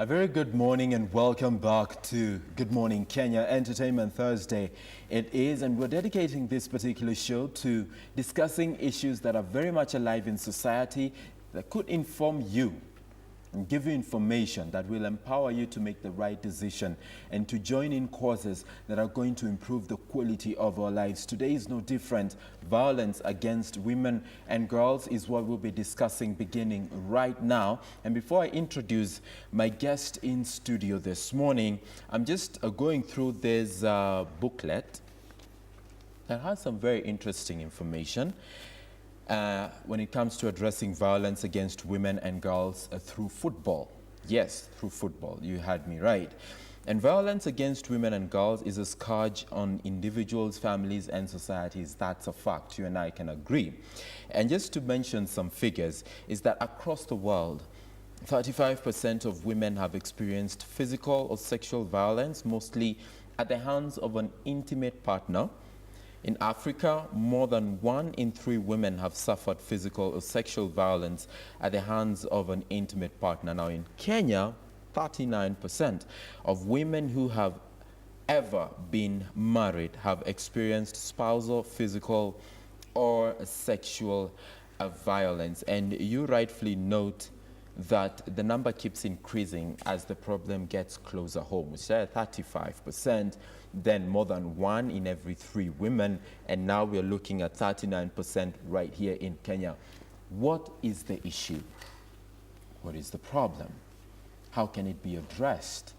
A very good morning and welcome back to Good Morning Kenya Entertainment Thursday. It is, and we're dedicating this particular show to discussing issues that are very much alive in society that could inform you and give you information that will empower you to make the right decision and to join in causes that are going to improve the quality of our lives. Today is no different. Violence against women and girls is what we'll be discussing beginning right now. And before I introduce my guest in studio this morning, I'm just going through this booklet that has some very interesting information. When it comes to addressing violence against women and girls through football. Yes, through football. You had me right. And violence against women and girls is a scourge on individuals, families, and societies. That's a fact. You and I can agree. And just to mention some figures, is that across the world, 35% of women have experienced physical or sexual violence, mostly at the hands of an intimate partner. In Africa, more than 1 in 3 women have suffered physical or sexual violence at the hands of an intimate partner. Now in Kenya, 39% of women who have ever been married have experienced spousal, physical, or sexual violence. And you rightfully note that the number keeps increasing as the problem gets closer home. We said 35%, then more than 1 in every 3 women, and now we're looking at 39% right here in Kenya. What is the issue? What is the problem? How can it be addressed?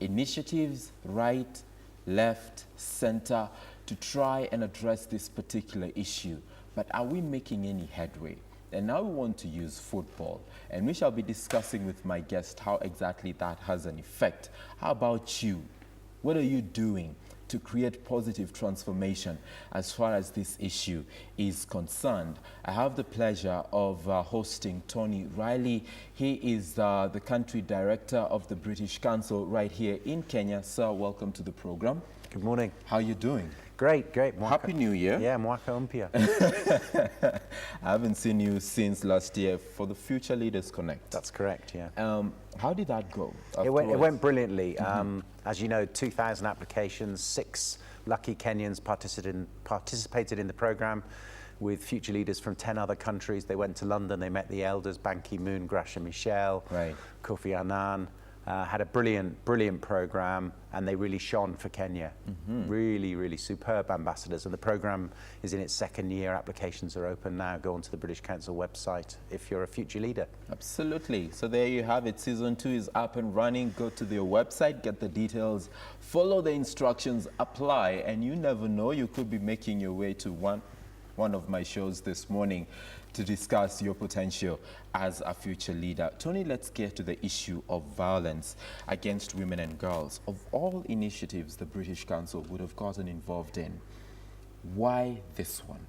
Initiatives, right, left, center, to try and address this particular issue. But are we making any headway? And now we want to use football, and we shall be discussing with my guest how exactly that has an effect. How about you? What are you doing to create positive transformation as far as this issue is concerned? I have the pleasure of hosting Tony Riley. He is the country director of the British Council right here in Kenya. Sir, welcome to the program. Good morning. How are you doing? Great. Happy New Year. Yeah, mwaka mpya. I haven't seen you since last year for the Future Leaders Connect. That's correct, yeah. How did that go? It went brilliantly. As you know, 2,000 applications, 6 lucky Kenyans participated in the program with future leaders from 10 other countries. They went to London, they met the elders, Ban Ki-moon, Gracia Michel, right. Kofi Annan. Had a brilliant program, and they really shone for Kenya. Really superb ambassadors, and the program is in its 2nd year. Applications are open now. Go onto the British Council website if you're a future leader. Absolutely. So there you have it. Season 2 is up and running. Go to their website, get the details, follow the instructions, apply, and you never know, you could be making your way to one of my shows this morning to discuss your potential as a future leader. Tony, let's get to the issue of violence against women and girls. Of all initiatives the British Council would have gotten involved in, why this one?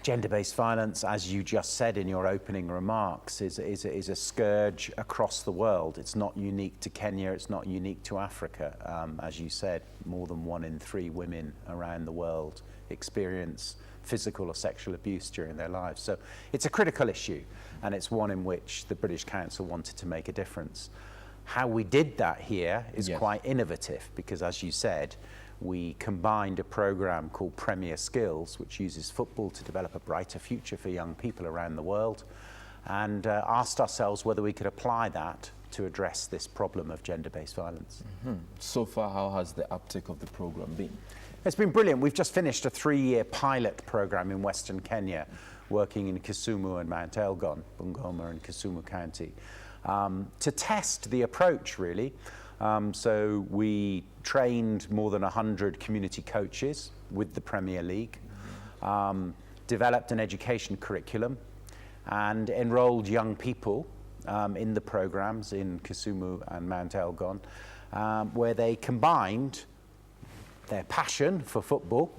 Gender-based violence, as you just said in your opening remarks, is a scourge across the world. It's not unique to Kenya, it's not unique to Africa. As you said, more than 1 in 3 women around the world experience physical or sexual abuse during their lives. So it's a critical issue, and it's one in which the British Council wanted to make a difference. How we did that here is quite innovative, because as you said, we combined a program called Premier Skills, which uses football to develop a brighter future for young people around the world, and asked ourselves whether we could apply that to address this problem of gender-based violence. So far, how has the uptake of the program been? It's been brilliant. We've just finished a 3-year pilot program in Western Kenya, working in Kisumu and Mount Elgon, Bungoma and Kisumu County, to test the approach, really. So we trained more than 100 community coaches with the Premier League, developed an education curriculum, and enrolled young people in the programs in Kisumu and Mount Elgon, where they combined their passion for football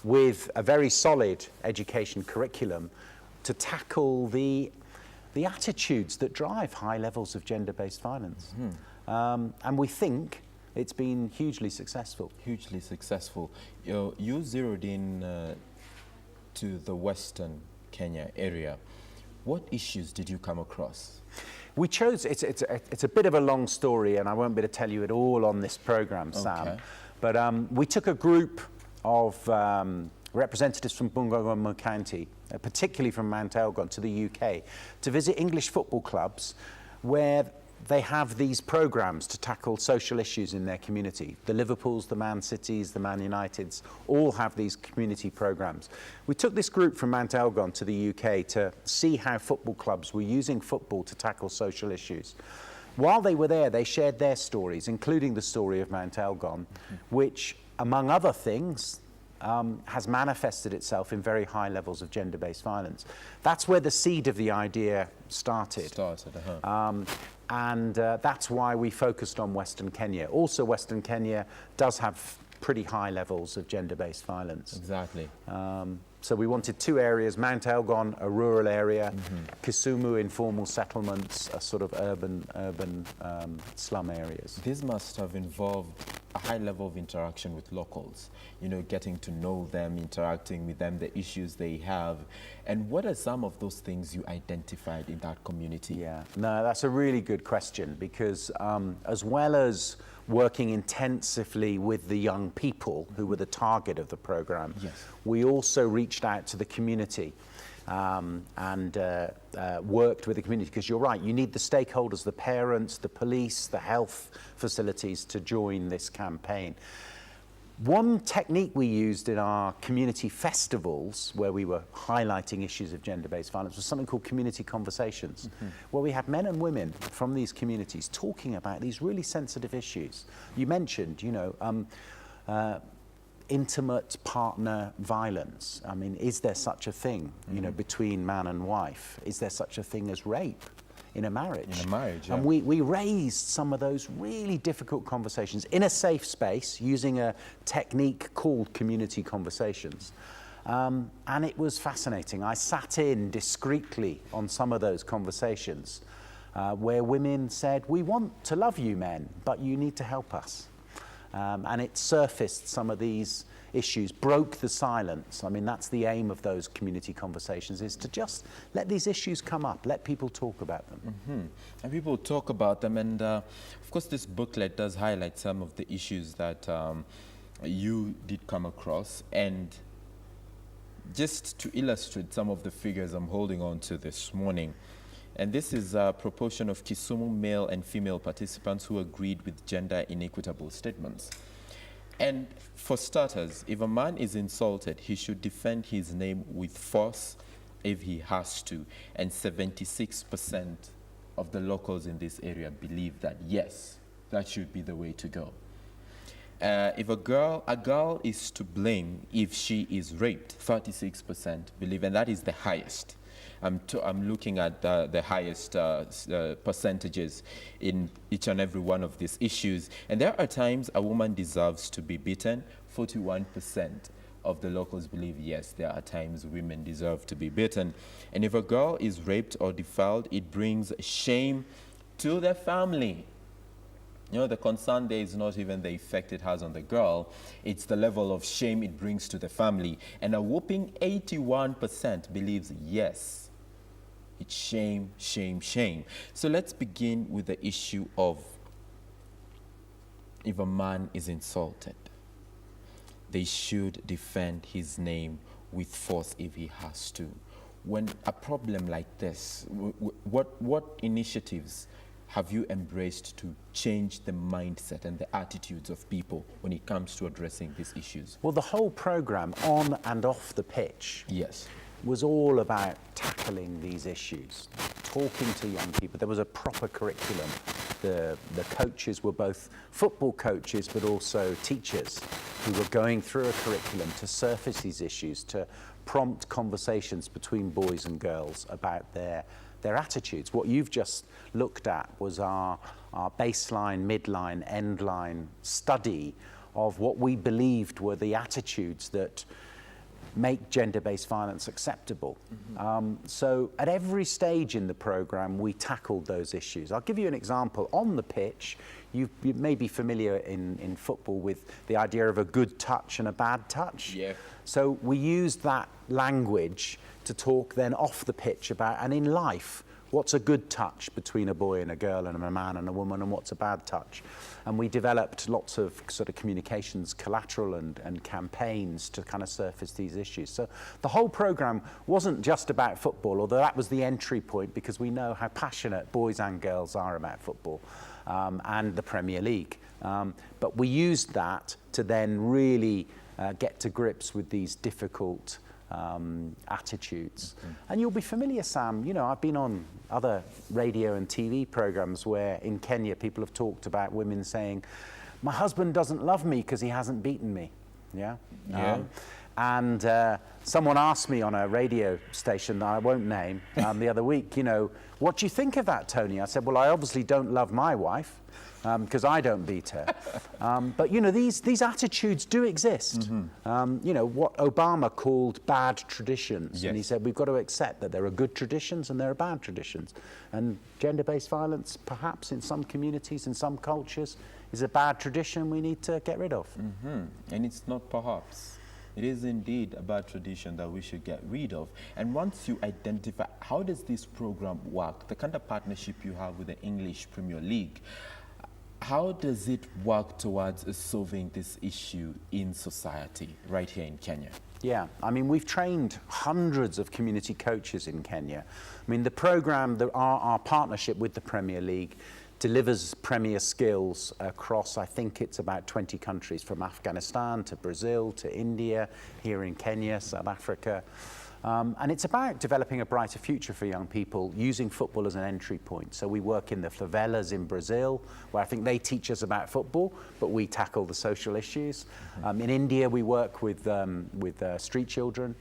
with a very solid education curriculum to tackle the attitudes that drive high levels of gender-based violence. And we think it's been hugely successful. Hugely successful. You zeroed in to the Western Kenya area. What issues did you come across? We chose, it's a bit of a long story, and I won't be able to tell you it all on this program, Sam. Okay. But we took a group of representatives from Bungoma County, particularly from Mount Elgon, to the UK, to visit English football clubs where they have these programs to tackle social issues in their community. The Liverpools, the Man Cities, the Man Uniteds all have these community programs. We took this group from Mount Elgon to the UK to see how football clubs were using football to tackle social issues. While they were there, they shared their stories, including the story of Mount Elgon, which, among other things, has manifested itself in very high levels of gender-based violence. That's where the seed of the idea started. And that's why we focused on Western Kenya. Also, Western Kenya does have pretty high levels of gender-based violence. Exactly. So we wanted two areas: Mount Elgon, a rural area, Kisumu, informal settlements, a sort of urban slum areas. This must have involved a high level of interaction with locals, you know, getting to know them, interacting with them, the issues they have. And what are some of those things you identified in that community? Yeah, no, that's a really good question, because as well as working intensively with the young people who were the target of the program, yes, we also reached out to the community and worked with the community, because you're right, you need the stakeholders, the parents, the police, the health facilities to join this campaign. One technique we used in our community festivals, where we were highlighting issues of gender-based violence, was something called community conversations, where we had men and women from these communities talking about these really sensitive issues. You mentioned, you know, intimate partner violence. I mean, is there such a thing, you know, between man and wife? Is there such a thing as rape in a marriage? In a marriage, yeah. And we raised some of those really difficult conversations in a safe space using a technique called community conversations. And it was fascinating. I sat in discreetly on some of those conversations where women said, "We want to love you men, but you need to help us." And it surfaced some of these issues, broke the silence. I mean, that's the aim of those community conversations, is to just let these issues come up, let people talk about them. And people talk about them, and of course this booklet does highlight some of the issues that you did come across. And just to illustrate some of the figures I'm holding on to this morning, and this is a proportion of Kisumu male and female participants who agreed with gender inequitable statements. And for starters, if a man is insulted, he should defend his name with force if he has to. And 76% of the locals in this area believe that, yes, that should be the way to go. If a girl is to blame if she is raped, 36% believe, and that is the highest. I'm looking at the highest percentages in each and every one of these issues. And there are times a woman deserves to be beaten. 41% of the locals believe, yes, there are times women deserve to be beaten. And if a girl is raped or defiled, it brings shame to the family. You know, the concern there is not even the effect it has on the girl, it's the level of shame it brings to the family. And a whopping 81% believes, yes, it's shame, shame, shame. So let's begin with the issue of if a man is insulted, they should defend his name with force if he has to. When a problem like this, what initiatives have you embraced to change the mindset and the attitudes of people when it comes to addressing these issues? Well, the whole program, on and off the pitch, yes, was all about tackling these issues, talking to young people. There was a proper curriculum. The coaches were both football coaches, but also teachers who were going through a curriculum to surface these issues, to prompt conversations between boys and girls about their attitudes. What you've just looked at was our baseline, midline, endline study of what we believed were the attitudes that make gender-based violence acceptable. So at every stage in the program, we tackled those issues. I'll give you an example. On the pitch, you may be familiar in football with the idea of a good touch and a bad touch. Yeah. So we used that language to talk then off the pitch about, and in life, what's a good touch between a boy and a girl and a man and a woman, and what's a bad touch. And we developed lots of sort of communications collateral and campaigns to kind of surface these issues. So the whole program wasn't just about football, although that was the entry point, because we know how passionate boys and girls are about football and the Premier League. But we used that to then really get to grips with these difficult attitudes. And you'll be familiar, Sam, you know, I've been on other radio and TV programs where in Kenya people have talked about women saying, my husband doesn't love me because he hasn't beaten me. Yeah. And someone asked me on a radio station that I won't name the other week, you know, what do you think of that, Tony? I said, well, I obviously don't love my wife because I don't beat her. But, you know, these attitudes do exist. You know, what Obama called bad traditions. Yes. And he said, we've got to accept that there are good traditions and there are bad traditions. And gender-based violence, perhaps in some communities, in some cultures, is a bad tradition we need to get rid of. And it's not perhaps. It is indeed a bad tradition that we should get rid of. And once you identify, how does this program work? The kind of partnership you have with the English Premier League, how does it work towards solving this issue in society right here in Kenya? Yeah, I mean, we've trained hundreds of community coaches in Kenya. I mean, the program, our partnership with the Premier League delivers premier skills across, I think it's about 20 countries, from Afghanistan to Brazil to India, here in Kenya, South Africa. And it's about developing a brighter future for young people using football as an entry point. So we work in the favelas in Brazil, where I think they teach us about football, but we tackle the social issues. In India, we work with street children.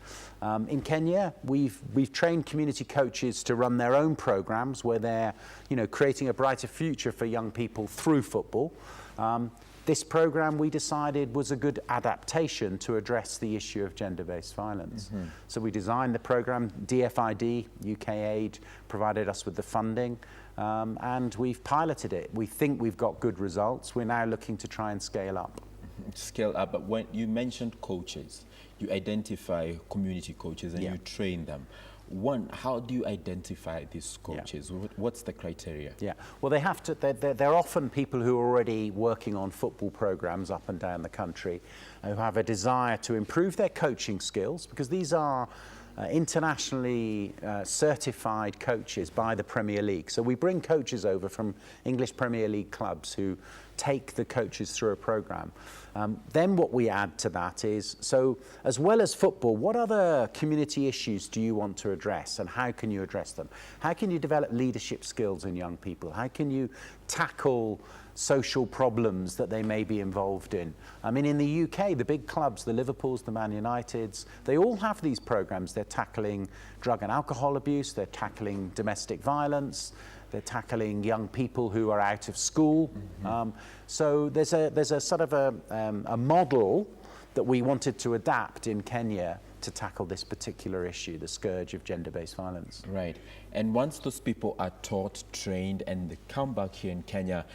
In Kenya, we've trained community coaches to run their own programs where they're, you know, creating a brighter future for young people through football. This program, we decided, was a good adaptation to address the issue of gender-based violence. So we designed the program. DFID, UK Aid, provided us with the funding, and we've piloted it. We think we've got good results. We're now looking to try and scale up. Scale up, but when you mentioned coaches, you identify community coaches and you train them. One, how do you identify these coaches? What's the criteria? Yeah, well, they have to. They're often people who are already working on football programs up and down the country, who have a desire to improve their coaching skills, because these are internationally certified coaches by the Premier League. So we bring coaches over from English Premier League clubs who take the coaches through a program. Then what we add to that is, so as well as football, what other community issues do you want to address, and how can you address them? How can you develop leadership skills in young people? How can you tackle social problems that they may be involved in? I mean, in the UK, the big clubs, the Liverpools, the Man Uniteds, they all have these programs. They're tackling drug and alcohol abuse, they're tackling domestic violence, they're tackling young people who are out of school. So there's a sort of a model that we wanted to adapt in Kenya to tackle this particular issue, the scourge of gender-based violence. Right. And once those people are taught, trained, and they come back here in Kenya,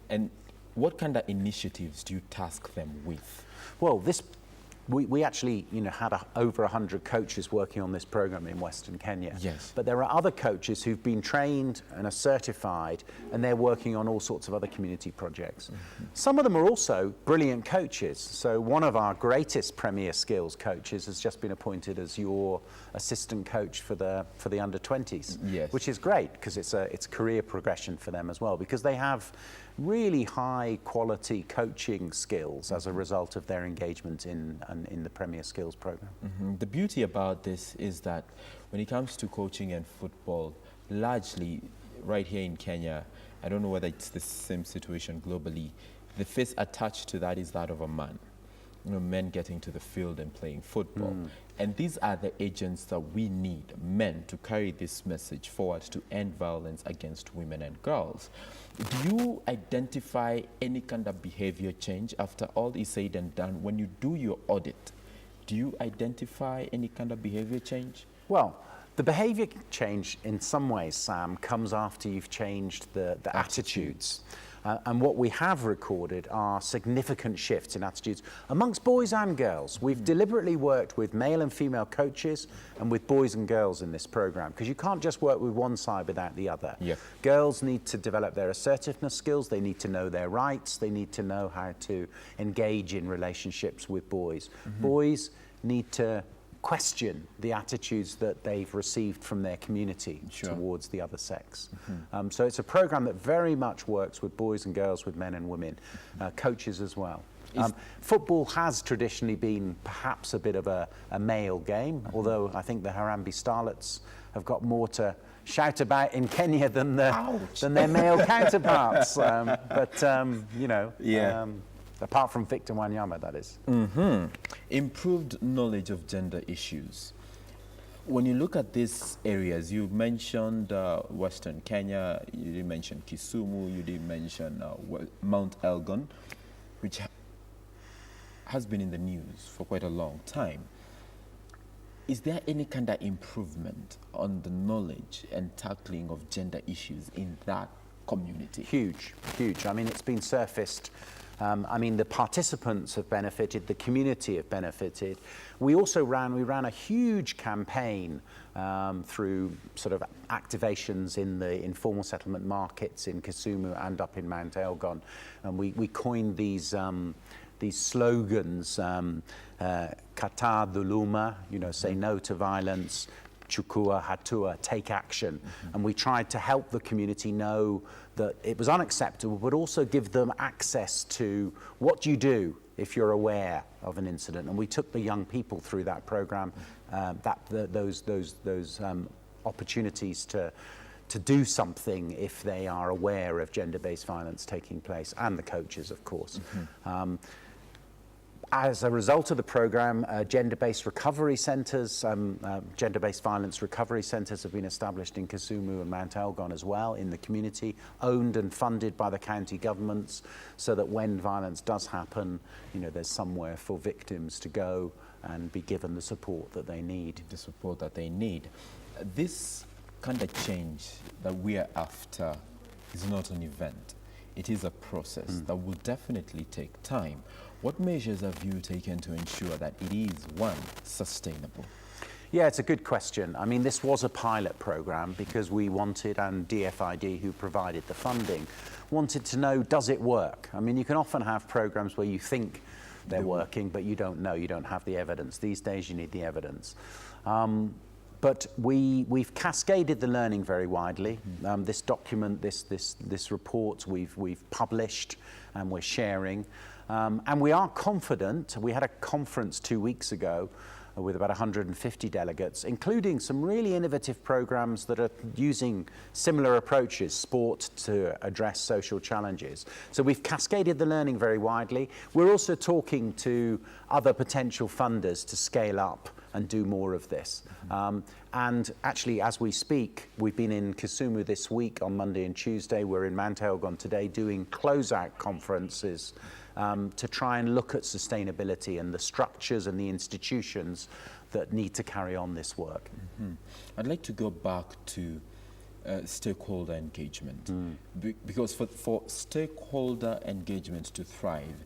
and what kind of initiatives do you task them with? Well, we actually, you know, had over 100 coaches working on this program in Western Kenya. Yes. But there are other coaches who've been trained and are certified, and they're working on all sorts of other community projects. Some of them are also brilliant coaches. So one of our greatest Premier Skills coaches has just been appointed as your assistant coach for the under-20s. Yes. Which is great, because it's career progression for them as well, because they have really high quality coaching skills as a result of their engagement in the Premier Skills program. The beauty about this is that when it comes to coaching and football, largely right here in Kenya, I don't know whether it's the same situation globally, the face attached to that is that of a man. You know, men getting to the field and playing football. And these are the agents that we need, men, to carry this message forward to end violence against women and girls. Do you identify any kind of behavior change after all is said and done? When you do your audit, do you identify any kind of behavior change? Well, The behaviour change, in some ways, Sam, comes after you've changed the attitudes. And what we have recorded are significant shifts in attitudes amongst boys and girls. We've deliberately worked with male and female coaches and with boys and girls in this program, because you can't just work with one side without the other. Yeah. Girls need to develop their assertiveness skills, they need to know their rights, they need to know how to engage in relationships with boys. Boys need to question the attitudes that they've received from their community towards the other sex. So it's a program that very much works with boys and girls, with men and women, coaches as well. Football has traditionally been perhaps a bit of a male game, although I think the Harambee Starlets have got more to shout about in Kenya than their male counterparts. You know, apart from Victor Wanyama, that is. Improved knowledge of gender issues. When you look at these areas, you mentioned Western Kenya, you did mention Kisumu, you did mention Mount Elgon, which has been in the news for quite a long time. Is there any kind of improvement on the knowledge and tackling of gender issues in that community? Huge, huge. I mean, it's been surfaced. I mean, the participants have benefited, the community have benefited. We also ran a huge campaign through sort of activations in the informal settlement markets in Kisumu and up in Mount Elgon. And we coined these slogans, Kata Dhuluma, you know, say no to violence, Chukua Hatua, take action. And we tried to help the community know that it was unacceptable, but also give them access to what do you do if you're aware of an incident. And we took the young people through that program, those opportunities to do something if they are aware of gender-based violence taking place, and the coaches, of course. As a result of the program, gender-based recovery centres, gender-based violence recovery centres have been established in Kisumu and Mount Elgon as well, in the community, owned and funded by the county governments, so that when violence does happen, you know, there's somewhere for victims to go and be given the support that they need. The support that they need. This kind of change that we are after is not an event. It is a process that will definitely take time. What measures have you taken to ensure that it is, one, sustainable? Yeah, it's a good question. I mean, this was a pilot program because we wanted, and DFID, who provided the funding, wanted to know, does it work? I mean, you can often have programs where you think they're working, but you don't know, you don't have the evidence. These days you need the evidence. But we've cascaded the learning very widely. This document, this report, we've published and we're sharing. And we are confident. We had a conference 2 weeks ago with about 150 delegates, including some really innovative programs that are using similar approaches, sport to address social challenges. So we've cascaded the learning very widely. We're also talking to other potential funders to scale up and do more of this. And actually, as we speak, we've been in Kisumu this week on Monday and Tuesday. We're in Mount Elgon today doing closeout conferences to try and look at sustainability and the structures and the institutions that need to carry on this work. I'd like to go back to stakeholder engagement, because for stakeholder engagement to thrive,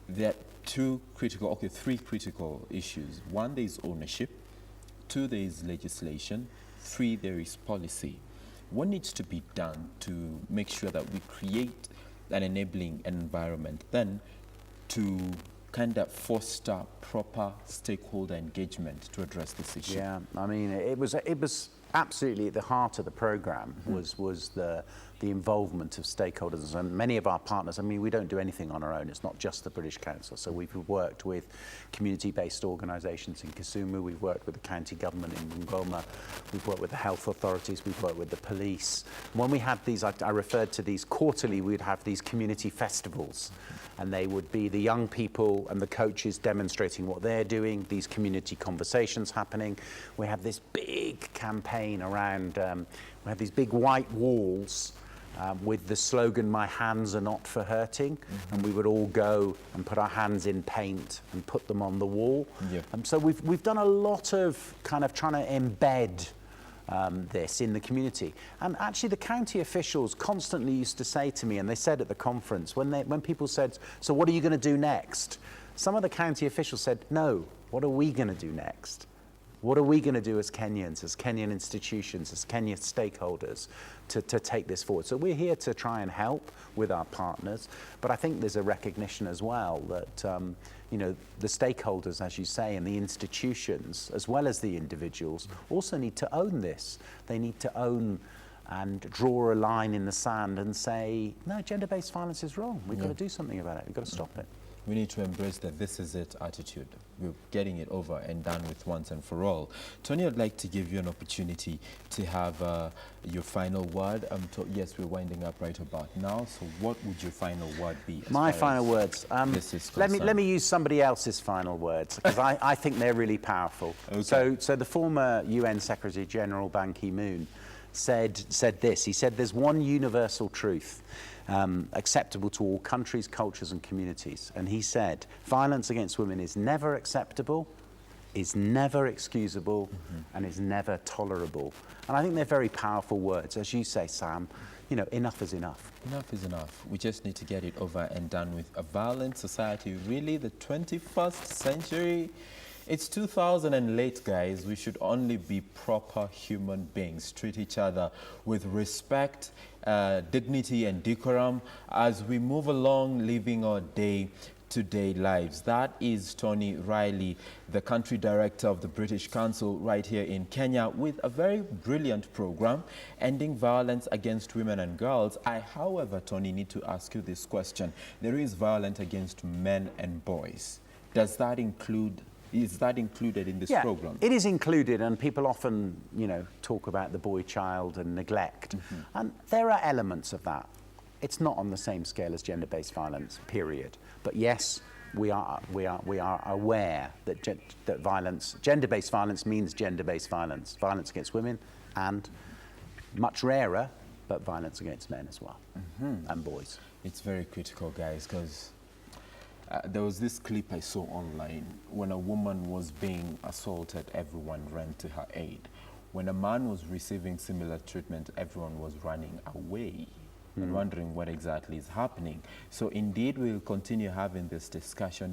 there are three critical issues. One, there is ownership. Two, there is legislation. Three, there is policy. What needs to be done to make sure that we create an enabling environment then to kind of foster proper stakeholder engagement to address this issue? Yeah, I mean, it was absolutely at the heart of the program was the involvement of stakeholders, and many of our partners. I mean, we don't do anything on our own. It's not just the British Council. So we've worked with community-based organisations in Kisumu. We've worked with the county government in Bungoma. We've worked with the health authorities. We've worked with the police. When we had these, I referred to these quarterly, we'd have these community festivals, and they would be the young people and the coaches demonstrating what they're doing, these community conversations happening. We have this big campaign around, we have these big white walls with the slogan, "My hands are not for hurting," and we would all go and put our hands in paint and put them on the wall. So we've done a lot of kind of trying to embed this in the community. And actually the county officials constantly used to say to me, and they said at the conference, when people said, so what are you going to do next? Some of the county officials said, no, what are we going to do next? What are we going to do as Kenyans, as Kenyan institutions, as Kenyan stakeholders to take this forward? So we're here to try and help with our partners, but I think there's a recognition as well that you know, the stakeholders, as you say, and the institutions, as well as the individuals, also need to own this. They need to own and draw a line in the sand and say, no, gender-based violence is wrong. We've got to do something about it. We've got to stop it. We need to embrace the "this is it" attitude. We're getting it over and done with once and for all. Tony, I'd like to give you an opportunity to have your final word. Yes, we're winding up right about now. So what would your final word be? My final words. This is let me use somebody else's final words, because I think they're really powerful. Okay. So the former UN Secretary General Ban Ki-moon said this. He said there's one universal truth acceptable to all countries, cultures and communities. And he said, violence against women is never acceptable, is never excusable, and is never tolerable. And I think they're very powerful words. As you say, Sam, you know, enough is enough. Enough is enough. We just need to get it over and done with. A violent society, really, the 21st century? It's 2000 and late, guys. We should only be proper human beings, treat each other with respect, dignity and decorum as we move along living our day-to-day lives. That is Tony Riley, the country director of the British Council right here in Kenya, with a very brilliant program, Ending Violence Against Women and Girls. I, however, Tony, need to ask you this question. There is violence against men and boys. Does that include... Is that included in this program? It is included, and people often, you know, talk about the boy child and neglect. And there are elements of that. It's not on the same scale as gender-based violence, period. But yes, we are aware that that violence, gender-based violence means gender-based violence, violence against women, and much rarer, but violence against men as well, and boys. It's very critical, guys, because there was this clip I saw online. When a woman was being assaulted, everyone ran to her aid. When a man was receiving similar treatment, everyone was running away and wondering what exactly is happening. So indeed, we'll continue having this discussion.